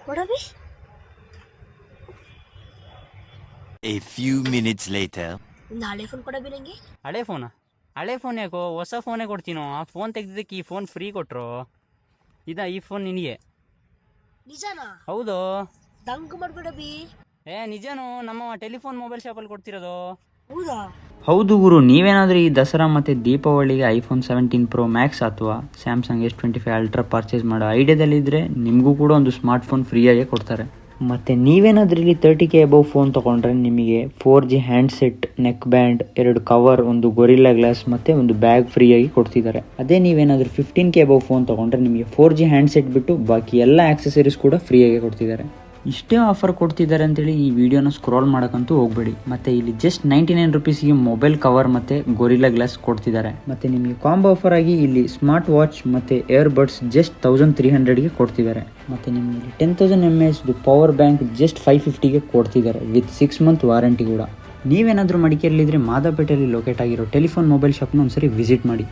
ಕೊಡಬಿ. A few minutes later. ಒಂದು ಹಳೆ phone ಕೊಡಬಿ ನಂಗೆ. ಹಳೆ ಫೋನ್ ಯಾಕೋ, ಹೊಸ ಫೋನೇ ಕೊಡ್ತೀನೋ. ಆ ಫೋನ್ ತೆಗೆದಿದ್ದಕ್ಕೆ ಈ ಫೋನ್ ಫ್ರೀ ಕೊಟ್ಟರು. ಈ ಫೋನ್ ನಿನಗೆ. ನಿಜನಾ? ಹೌದು. ದಂಗ್ ಮಾಡ್ಬಿಡಬಿ. ನಿಜನೂ, ನಮ್ಮ ಟೆಲಿಫೋನ್ ಮೊಬೈಲ್ ಶಾಪಲ್ಲಿ ಕೊಡ್ತಿರೋದು. ಹೌದಾ? ಹೌದು ಗುರು, ನೀವೇನಾದರೂ ಈ ದಸರಾ ಮತ್ತು ದೀಪಾವಳಿಗೆ ಐಫೋನ್ 17 Pro Max ಅಥವಾ ಸ್ಯಾಮ್ಸಂಗ್ S25 ಅಲ್ಟ್ರಾ ಪರ್ಚೇಸ್ ಮಾಡೋ ಐಡಿಯಾದಲ್ಲಿದ್ದರೆ ನಿಮಗೂ ಕೂಡ ಒಂದು ಸ್ಮಾರ್ಟ್ಫೋನ್ ಫ್ರೀಯಾಗಿ ಕೊಡ್ತಾರೆ. ಮತ್ತು ನೀವೇನಾದರೂ ಇಲ್ಲಿ 30K ಅಬೌವ್ ಫೋನ್ ತೊಗೊಂಡ್ರೆ ನಿಮಗೆ 4G handset, neck band, 2 cover, ಒಂದು ಗೊರಿಲ್ಲಾ ಗ್ಲಾಸ್ ಮತ್ತು ಒಂದು ಬ್ಯಾಗ್ ಫ್ರೀಯಾಗಿ ಕೊಡ್ತಿದ್ದಾರೆ. ಅದೇ ನೀವೇನಾದರೂ 15K ಅಬೌವ್ ಫೋನ್ ತೊಗೊಂಡ್ರೆ ನಿಮಗೆ 4G ಹ್ಯಾಂಡ್ಸೆಟ್ ಬಿಟ್ಟು ಬಾಕಿ ಎಲ್ಲ ಆಕ್ಸೆಸರೀಸ್ ಕೂಡ ಫ್ರೀಯಾಗಿ ಕೊಡ್ತಿದ್ದಾರೆ. ಇಷ್ಟೇ ಆಫರ್ ಕೊಡ್ತಿದ್ದಾರೆ ಅಂತೇಳಿ ಈ ವಿಡಿಯೋನ ಸ್ಕ್ರಾಲ್ ಮಾಡೋಕ್ಕಂತೂ ಹೋಗಬೇಡಿ. ಮತ್ತು ಇಲ್ಲಿ ಜಸ್ಟ್ 99 ರುಪೀಸಿಗೆ ಮೊಬೈಲ್ ಕವರ್ ಮತ್ತು ಗೊರಿಲ್ಲಾ ಗ್ಲಾಸ್ ಕೊಡ್ತಿದ್ದಾರೆ. ಮತ್ತು ನಿಮಗೆ ಕಾಂಬೋ ಆಫರ್ ಆಗಿ ಇಲ್ಲಿ ಸ್ಮಾರ್ಟ್ ವಾಚ್ ಮತ್ತು ಏರ್ಬಡ್ಸ್ ಜಸ್ಟ್ 1300ಗೆ ಕೊಡ್ತಿದ್ದಾರೆ. ಮತ್ತು ನಿಮಗೆ ಇಲ್ಲಿ 10,000 mAh ಪವರ್ ಬ್ಯಾಂಕ್ ಜಸ್ಟ್ 550ಗೆ ಕೊಡ್ತಿದ್ದಾರೆ ವಿತ್ 6 ಮಂತ್ ವಾರಂಟಿ ಕೂಡ. ನೀವೇನಾದರೂ ಮಡಿಕೇರಿಯಲ್ಲಿದ್ದರೆ ಮಾದಾಪೇಟೆಯಲ್ಲಿ ಲೊಕೇಟ್ ಆಗಿರೋ ಟೆಲಿಫೋನ್ ಮೊಬೈಲ್ ಶಾಪ್ನ ಒಂದ್ಸರಿ ವಿಸಿಟ್ ಮಾಡಿ.